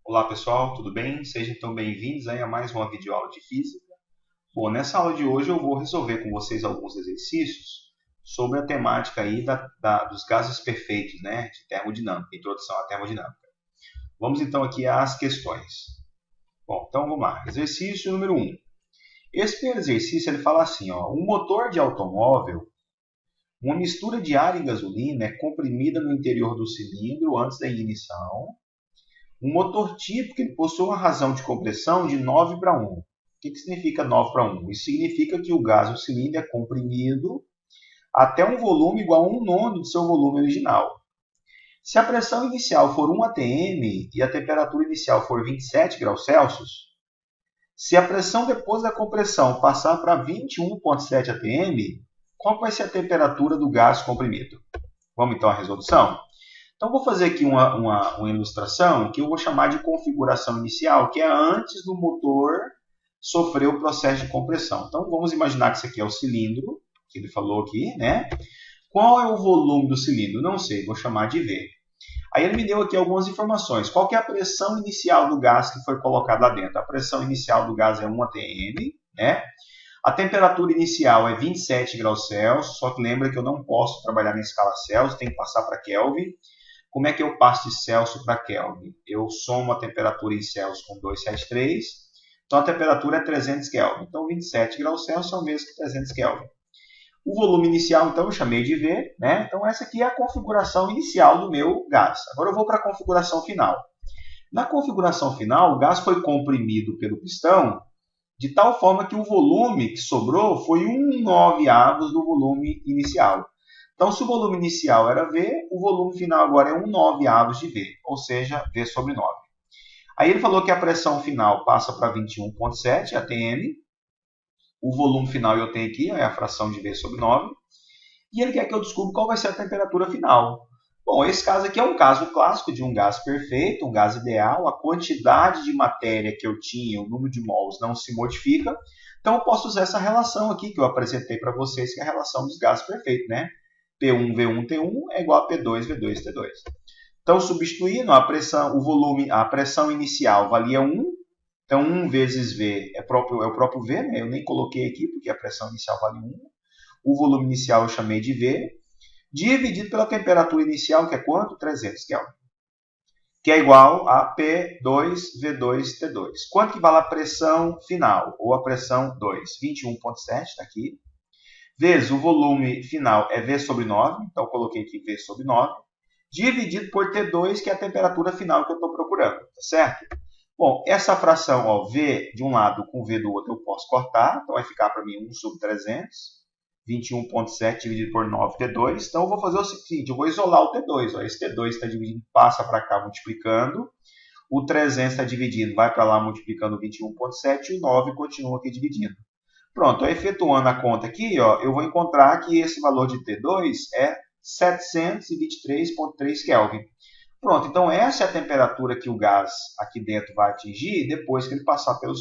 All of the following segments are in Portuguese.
Olá pessoal, tudo bem? Sejam então bem-vindos a mais uma videoaula de Física. Bom, nessa aula de hoje eu vou resolver com vocês alguns exercícios sobre a temática aí dos gases perfeitos, né, de termodinâmica, introdução à termodinâmica. Vamos então aqui às questões. Bom, então vamos lá. Exercício número 1. Esse primeiro exercício ele fala assim, ó, um motor de automóvel, uma mistura de ar e gasolina é comprimida no interior do cilindro antes da ignição. Um motor típico ele possui uma razão de compressão de 9:1. O que significa 9:1? Isso significa que o gás do cilindro é comprimido até um volume igual a 1/9 do seu volume original. Se a pressão inicial for 1 atm e a temperatura inicial for 27 graus Celsius, se a pressão depois da compressão passar para 21,7 atm, qual vai ser a temperatura do gás comprimido? Vamos então à resolução? Então, vou fazer aqui uma ilustração que eu vou chamar de configuração inicial, que é antes do motor sofrer o processo de compressão. Então, vamos imaginar que isso aqui é o cilindro, que ele falou aqui, né? Qual é o volume do cilindro? Não sei, vou chamar de V. Aí ele me deu aqui algumas informações. Qual que é a pressão inicial do gás que foi colocado lá dentro? A pressão inicial do gás é 1 atm, né? A temperatura inicial é 27 graus Celsius, só que lembra que eu não posso trabalhar na escala Celsius, tem que passar para Kelvin. Como é que eu passo de Celsius para Kelvin? Eu somo a temperatura em Celsius com 273, então a temperatura é 300 Kelvin. Então 27 graus Celsius é o mesmo que 300 Kelvin. O volume inicial, então, eu chamei de V, né? Então essa aqui é a configuração inicial do meu gás. Agora eu vou para a configuração final. Na configuração final, o gás foi comprimido pelo pistão de tal forma que o volume que sobrou foi 1/9 do volume inicial. Então, se o volume inicial era V, o volume final agora é 1/9 de V, ou seja, V sobre 9. Aí ele falou que a pressão final passa para 21,7 atm. O volume final eu tenho aqui, é a fração de V sobre 9. E ele quer que eu descubra qual vai ser a temperatura final. Bom, esse caso aqui é um caso clássico de um gás perfeito, um gás ideal. A quantidade de matéria que eu tinha, o número de mols, não se modifica. Então, eu posso usar essa relação aqui que eu apresentei para vocês, que é a relação dos gases perfeitos, né? P1V1T1 é igual a P2V2T2. Então, substituindo a pressão, o volume, a pressão inicial valia 1. Então, 1 vezes V é o próprio V, né? Eu nem coloquei aqui porque a pressão inicial vale 1. O volume inicial eu chamei de V, dividido pela temperatura inicial, que é quanto? 300 Kelvin. Que é igual a P2V2T2. Quanto que vale a pressão final? Ou a pressão 2? 21,7, está aqui. Vezes o volume final é V sobre 9, então eu coloquei aqui V sobre 9, dividido por T2, que é a temperatura final que eu estou procurando, tá certo? Bom, essa fração, ó, V de um lado com V do outro eu posso cortar, então vai ficar para mim 1 sobre 300, 21,7 dividido por 9, T2. Então eu vou fazer o seguinte, eu vou isolar o T2, ó, esse T2 está dividindo, passa para cá multiplicando, o 300 está dividindo, vai para lá multiplicando 21,7 e o 9 continua aqui dividindo. Pronto, efetuando a conta aqui, ó, eu vou encontrar que esse valor de T2 é 723,3 Kelvin. Pronto, então essa é a temperatura que o gás aqui dentro vai atingir depois que ele passar pelo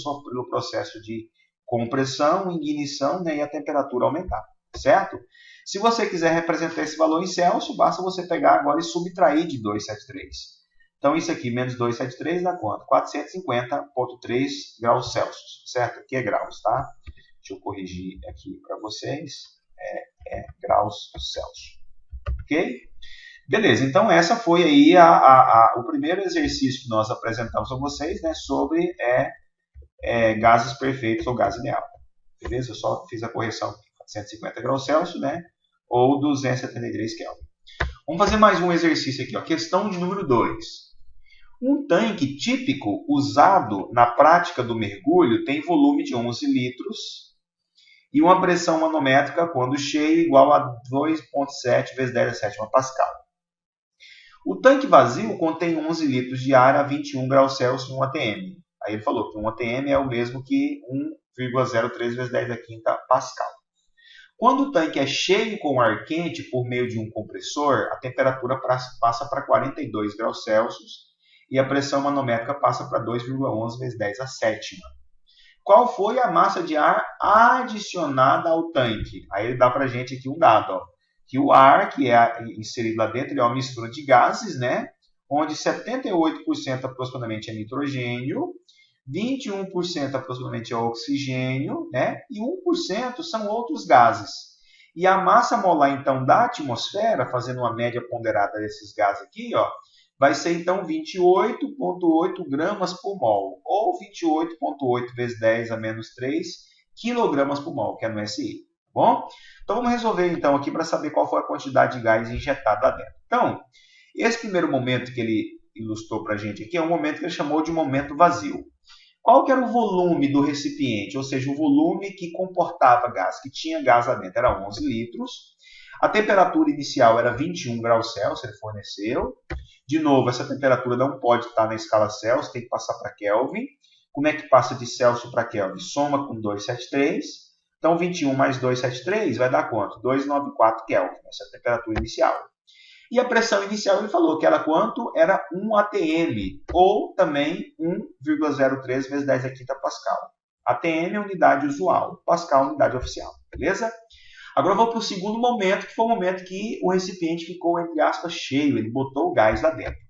processo de compressão, ignição, né, e a temperatura aumentar, certo? Se você quiser representar esse valor em Celsius, basta você pegar agora e subtrair de 273. Então isso aqui, menos 273 dá quanto? 450,3 graus Celsius, certo? Aqui é graus, tá? Deixa eu corrigir aqui para vocês. É graus Celsius. Ok? Beleza, então essa foi aí o primeiro exercício que nós apresentamos a vocês, né, sobre gases perfeitos ou gás ideal. Beleza? Eu só fiz a correção aqui, 450 graus Celsius, né, ou 273 Kelvin. Vamos fazer mais um exercício aqui, ó. Questão de número 2. Um tanque típico usado na prática do mergulho tem volume de 11 litros e uma pressão manométrica, quando cheio, igual a 2,7 vezes 10 a sétima Pascal. O tanque vazio contém 11 litros de ar a 21 graus Celsius em 1 atm. Aí ele falou que 1 atm é o mesmo que 1,03 vezes 10 a quinta Pascal. Quando o tanque é cheio com ar quente por meio de um compressor, a temperatura passa para 42 graus Celsius e a pressão manométrica passa para 2,11 vezes 10 a sétima. qual foi a massa de ar adicionada ao tanque. Aí ele dá para a gente aqui um dado, ó, que o ar que é inserido lá dentro é uma mistura de gases, né? Onde 78% aproximadamente é nitrogênio, 21% aproximadamente é oxigênio, né? E 1% são outros gases. E a massa molar, então, da atmosfera, fazendo uma média ponderada desses gases aqui, ó, vai ser, então, 28,8 gramas por mol, ou 28,8 vezes 10 a menos 3 quilogramas por mol, que é no SI. Tá bom? Então, vamos resolver, então, aqui para saber qual foi a quantidade de gás injetado lá dentro. Então, esse primeiro momento que ele ilustrou para a gente aqui é um momento que ele chamou de momento vazio. Qual que era o volume do recipiente? Ou seja, o volume que comportava gás, que tinha gás lá dentro, era 11 litros. A temperatura inicial era 21 graus Celsius, ele forneceu. De novo, essa temperatura não pode estar na escala Celsius, tem que passar para Kelvin. Como é que passa de Celsius para Kelvin? Soma com 273. Então, 21 mais 273 vai dar quanto? 294 Kelvin, essa é a temperatura inicial. E a pressão inicial, ele falou que era quanto? Era 1 atm, ou também 1,03 vezes 10 a quinta pascal. Atm é unidade usual, pascal é unidade oficial, beleza? Agora eu vou para o segundo momento, que foi o momento que o recipiente ficou, entre aspas, cheio, ele botou o gás lá dentro.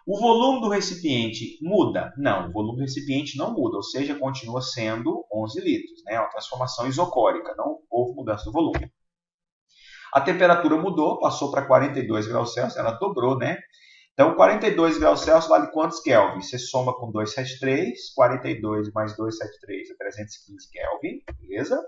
O volume do recipiente muda? Não, o volume do recipiente não muda, ou seja, continua sendo 11 litros, né? É uma transformação isocórica, não houve mudança do volume. A temperatura mudou, passou para 42 graus Celsius, ela dobrou, né? Então, 42 graus Celsius vale quantos Kelvin? Você soma com 273, 42 mais 273 é 315 Kelvin, beleza?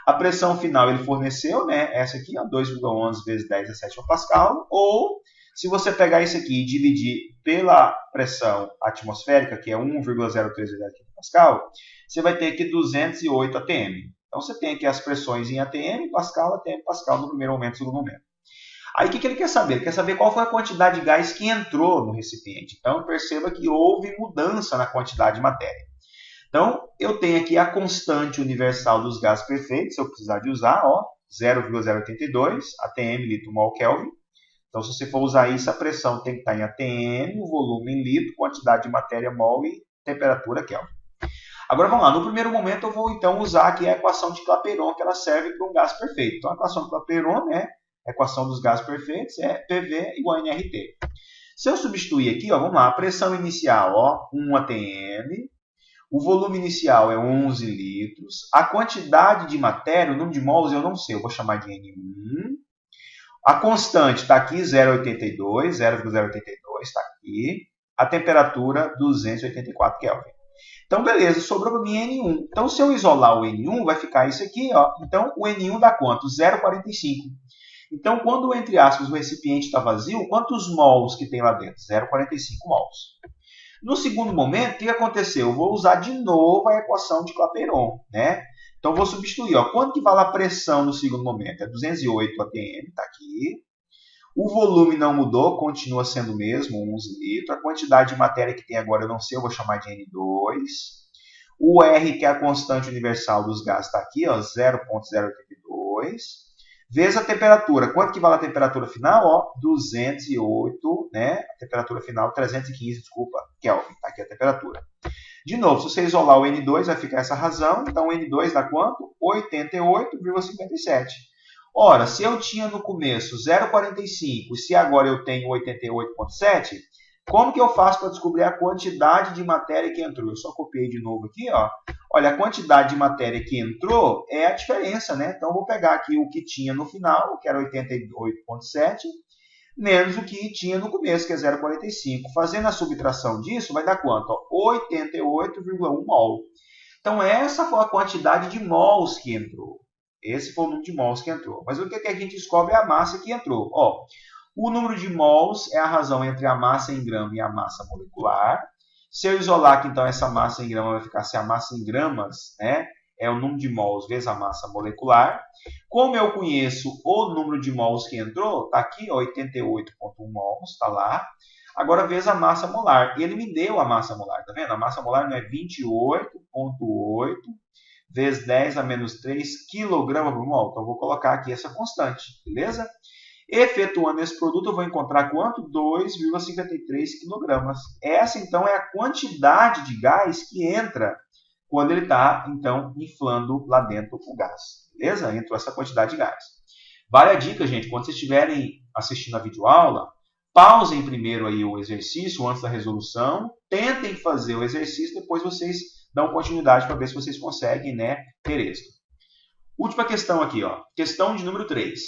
A pressão final ele forneceu, né? Essa aqui, 2,11 vezes 10 a 7 pascal, ou se você pegar isso aqui e dividir pela pressão atmosférica, que é 1,03 vezes 10 pascal, você vai ter aqui 208 atm. Então, você tem aqui as pressões em atm, pascal no primeiro momento, no segundo momento. Aí, o que ele quer saber? Ele quer saber qual foi a quantidade de gás que entrou no recipiente. Então, perceba que houve mudança na quantidade de matéria. Então, eu tenho aqui a constante universal dos gases perfeitos, se eu precisar de usar, 0,082 atm litro mol Kelvin. Então, se você for usar isso, a pressão tem que estar em atm, o volume em litro, quantidade de matéria mol e temperatura Kelvin. Agora vamos lá, no primeiro momento eu vou então usar aqui a equação de Clapeyron, que ela serve para um gás perfeito. Então a equação de Clapeyron, né, a equação dos gases perfeitos é PV igual a nRT. Se eu substituir aqui, vamos lá, a pressão inicial, 1 atm, o volume inicial é 11 litros, a quantidade de matéria, o número de mols eu não sei, eu vou chamar de N1. A constante está aqui, 0,82 está aqui, a temperatura 284 Kelvin. Então, beleza, sobrou para mim N1. Então, se eu isolar o N1, vai ficar isso aqui, Então, o N1 dá quanto? 0,45. Então, quando, entre aspas, o recipiente está vazio, quantos mols que tem lá dentro? 0,45 mols. No segundo momento, o que aconteceu? Eu vou usar de novo a equação de Clapeyron, né? Então, vou substituir. Quanto que vale a pressão no segundo momento? É 208 atm, está aqui. O volume não mudou, continua sendo o mesmo, 11 litros. A quantidade de matéria que tem agora eu não sei, eu vou chamar de N2. O R, que é a constante universal dos gases, está aqui, 0,082. Vezes a temperatura. Quanto que vale a temperatura final? 208, né? A temperatura final, 315, desculpa, Kelvin. Está aqui a temperatura. De novo, se você isolar o N2, vai ficar essa razão. Então, o N2 dá quanto? 88,57. Ora, se eu tinha no começo 0,45 e se agora eu tenho 88,7, como que eu faço para descobrir a quantidade de matéria que entrou? Eu só copiei de novo aqui, Olha, a quantidade de matéria que entrou é a diferença, né? Então, eu vou pegar aqui o que tinha no final, que era 88,7, menos o que tinha no começo, que é 0,45. Fazendo a subtração disso, vai dar quanto? 88,1 mol. Então, essa foi a quantidade de mols que entrou. Esse foi o número de mols que entrou. Mas o que a gente descobre é a massa que entrou. O número de mols é a razão entre a massa em grama e a massa molecular. Se eu isolar aqui, então, essa massa em grama, vai ficar se a massa em gramas, né, é o número de mols vezes a massa molecular. Como eu conheço o número de mols que entrou, está aqui, 88,1 mols, está lá. Agora, vezes a massa molar. E ele me deu a massa molar, tá vendo? A massa molar não é 28,8 vezes 10 a menos 3 kg por mol. Então, eu vou colocar aqui essa constante, beleza? Efetuando esse produto, eu vou encontrar quanto? 2,53 kg. Essa, então, é a quantidade de gás que entra quando ele está, então, inflando lá dentro o gás. Beleza? Entrou essa quantidade de gás. Vale a dica, gente, quando vocês estiverem assistindo a videoaula, pausem primeiro aí o exercício antes da resolução, tentem fazer o exercício, depois vocês dão continuidade para ver se vocês conseguem, né, ter êxito. Última questão aqui, ó. Questão de número 3.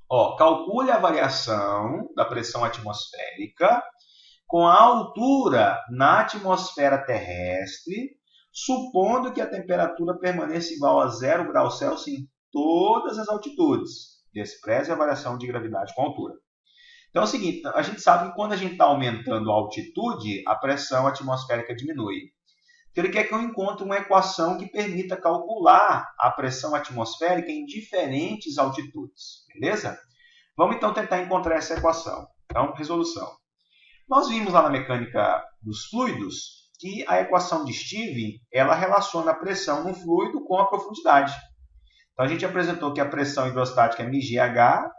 Ó, calcule a variação da pressão atmosférica com a altura na atmosfera terrestre, supondo que a temperatura permaneça igual a 0 graus Celsius em todas as altitudes. Despreze a variação de gravidade com a altura. Então é o seguinte, a gente sabe que quando a gente está aumentando a altitude, a pressão atmosférica diminui. Então ele quer que eu encontre uma equação que permita calcular a pressão atmosférica em diferentes altitudes. Beleza? Vamos então tentar encontrar essa equação. Então, resolução. Nós vimos lá na mecânica dos fluidos que a equação de Stevens, ela relaciona a pressão no fluido com a profundidade. Então a gente apresentou que a pressão hidrostática é μgh,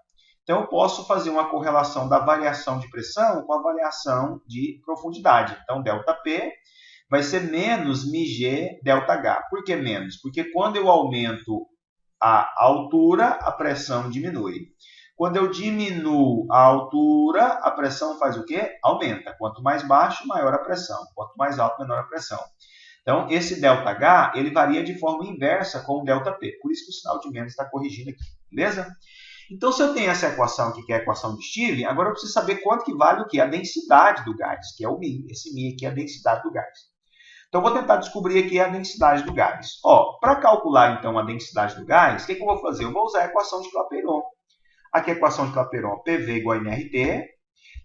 então eu posso fazer uma correlação da variação de pressão com a variação de profundidade. Então ΔP vai ser menos μg ΔH. Por que menos? Porque quando eu aumento a altura, a pressão diminui. Quando eu diminuo a altura, a pressão faz o quê? Aumenta. Quanto mais baixo, maior a pressão. Quanto mais alto, menor a pressão. Então, esse ΔH, ele varia de forma inversa com o ΔP. Por isso que o sinal de menos está corrigindo aqui. Beleza? Então, se eu tenho essa equação aqui, que é a equação de Stevens, agora eu preciso saber quanto que vale o quê? A densidade do gás, que é o μ. Esse μ aqui é a densidade do gás. Então, eu vou tentar descobrir aqui a densidade do gás. Para calcular, então, a densidade do gás, o que eu vou fazer? Eu vou usar a equação de Clapeyron. Aqui a equação de Clapeyron, PV igual a nRT.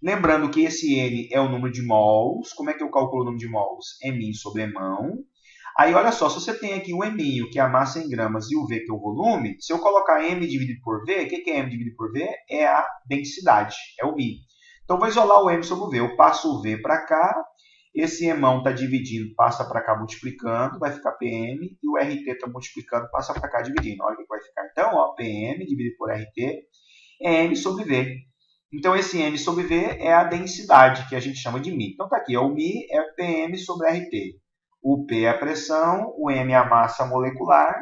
Lembrando que esse N é o número de mols. Como é que eu calculo o número de mols? M sobre Emão. Aí, olha só, se você tem aqui o M, que é a massa em gramas, e o V, que é o volume, se eu colocar M dividido por V, o que é M dividido por V? É a densidade, é o μ. Então, eu vou isolar o M sobre o V. Eu passo o V para cá, esse Emão está dividindo, passa para cá multiplicando, vai ficar PM, e o RT está multiplicando, passa para cá dividindo. Olha o que vai ficar. Então, ó, PM dividido por RT é M sobre V. Então, esse M sobre V é a densidade, que a gente chama de μ. Então, está aqui, ó, o μ é PM sobre RT. O P é a pressão, o M é a massa molecular,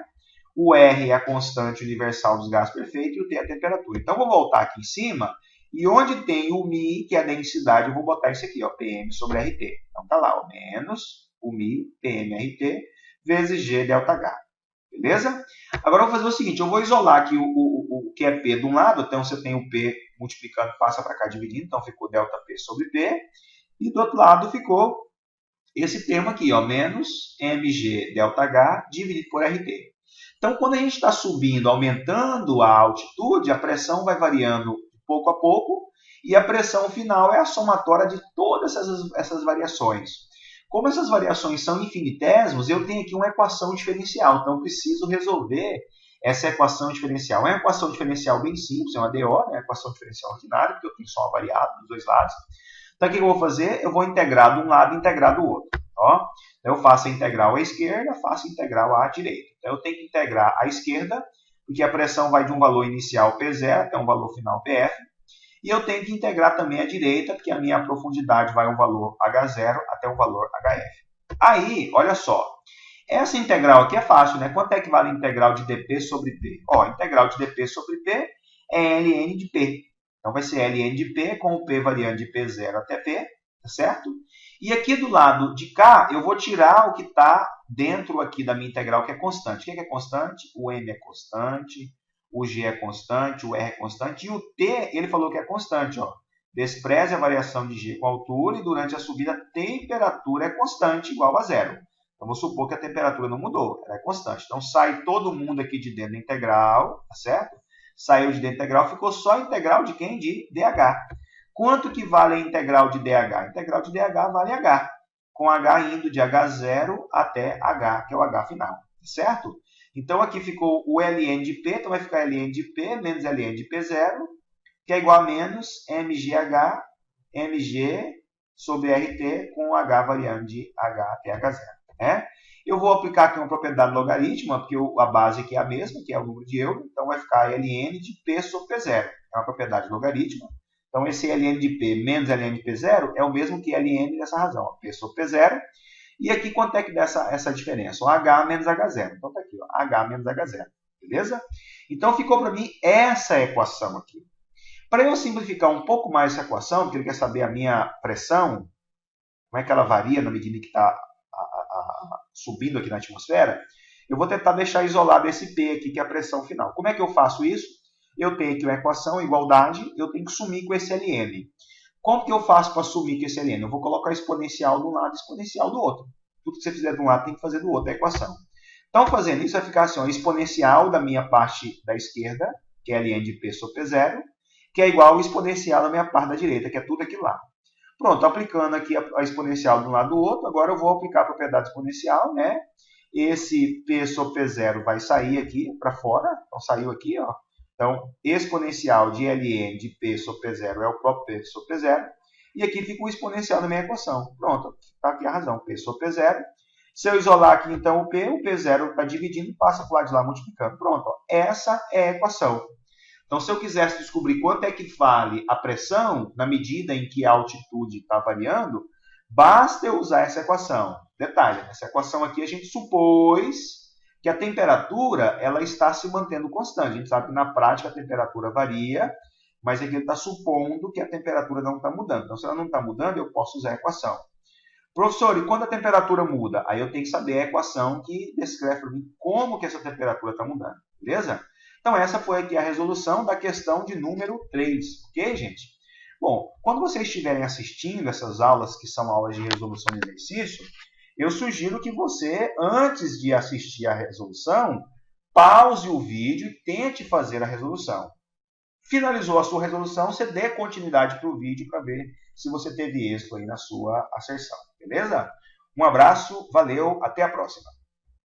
o R é a constante universal dos gases perfeitos e o T é a temperatura. Então, vou voltar aqui em cima e onde tem o μ, que é a densidade, eu vou botar isso aqui, ó, PM sobre RT. Então, está lá, ó, menos o μ, PM, RT, vezes G ΔH. Beleza? Agora, eu vou fazer o seguinte, eu vou isolar aqui o que é P de um lado, então você tem o P multiplicando, passa para cá dividindo, então ficou ΔP sobre P, e do outro lado ficou esse termo aqui, ó, menos mg ΔH dividido por RT. Então, quando a gente está subindo, aumentando a altitude, a pressão vai variando pouco a pouco, e a pressão final é a somatória de todas essas variações. Como essas variações são infinitesimos, eu tenho aqui uma equação diferencial, então eu preciso resolver essa equação diferencial. É uma equação diferencial bem simples, é uma DO, né? Uma equação diferencial ordinária, porque eu tenho só uma variável dos dois lados. Então, o que eu vou fazer? Eu vou integrar de um lado e integrar do outro. Ó. Então, eu faço a integral à esquerda, faço a integral à direita. Então, eu tenho que integrar à esquerda, porque a pressão vai de um valor inicial P0 até um valor final PF. E eu tenho que integrar também à direita, porque a minha profundidade vai um valor H0 até um valor HF. Aí, olha só. Essa integral aqui é fácil, né? Quanto é que vale a integral de dP sobre P? Ó, a integral de dP sobre P é ln de P. Então, vai ser ln de P com o P variando de P0 até P, tá certo? E aqui do lado de cá, eu vou tirar o que está dentro aqui da minha integral, que é constante. O que é constante? O M é constante, o G é constante, o R é constante, e o T, ele falou que é constante, ó. Despreze a variação de G com a altura e durante a subida a temperatura é constante, igual a zero. Então, vou supor que a temperatura não mudou, ela é constante. Então, sai todo mundo aqui de dentro da integral, tá certo? Saiu de dentro da integral, ficou só a integral de quem? De DH. Quanto que vale a integral de DH? A integral de DH vale H, com H indo de H0 até H, que é o H final, certo? Então, aqui ficou o ln de P, então vai ficar ln de P menos ln de P0, que é igual a menos mgh, mg sobre RT com H variando de H até H0. Né? Eu vou aplicar aqui uma propriedade logarítmica, porque a base aqui é a mesma, que é o número de Euler, então vai ficar ln de P sobre P0. É uma propriedade logarítmica. Então, esse ln de P menos ln de P0 é o mesmo que ln dessa razão, P sobre P0. E aqui quanto é que dá essa diferença? O H menos H0. Então está aqui, ó, H menos H0. Beleza? Então ficou para mim essa equação aqui. Para eu simplificar um pouco mais essa equação, porque ele quer saber a minha pressão, como é que ela varia na medida que está subindo aqui na atmosfera, eu vou tentar deixar isolado esse P aqui, que é a pressão final. Como é que eu faço isso? Eu tenho aqui uma equação, igualdade, eu tenho que sumir com esse Ln. Como que eu faço para sumir com esse Ln? Eu vou colocar exponencial de um lado e exponencial do outro. Tudo que você fizer de um lado tem que fazer do outro, é a equação. Então, fazendo isso, vai ficar assim, ó, exponencial da minha parte da esquerda, que é Ln de P sobre P0, que é igual ao exponencial da minha parte da direita, que é tudo aquilo lá. Pronto, aplicando aqui a exponencial de um lado do outro, agora eu vou aplicar a propriedade exponencial, né? Esse P sobre P0 vai sair aqui para fora, então saiu aqui, ó. Então, exponencial de Ln de P sobre P0 é o próprio P sobre P0, e aqui fica o exponencial da minha equação. Pronto, está aqui a razão, P sobre P0. Se eu isolar aqui, então, o P0 está dividindo e passa para o lado de lá multiplicando. Pronto, ó, essa é a equação. Então, se eu quisesse descobrir quanto é que vale a pressão na medida em que a altitude está variando, basta eu usar essa equação. Detalhe, essa equação aqui a gente supôs que a temperatura ela está se mantendo constante. A gente sabe que na prática a temperatura varia, mas aqui ele está supondo que a temperatura não está mudando. Então, se ela não está mudando, eu posso usar a equação. Professor, e quando a temperatura muda? Aí eu tenho que saber a equação que descreve para mim como que essa temperatura está mudando. Beleza? Então, essa foi aqui a resolução da questão de número 3. Ok, gente? Bom, quando vocês estiverem assistindo essas aulas, que são aulas de resolução de exercício, eu sugiro que você, antes de assistir a resolução, pause o vídeo e tente fazer a resolução. Finalizou a sua resolução, você dê continuidade para o vídeo para ver se você teve êxito aí na sua asserção. Beleza? Um abraço, valeu, até a próxima.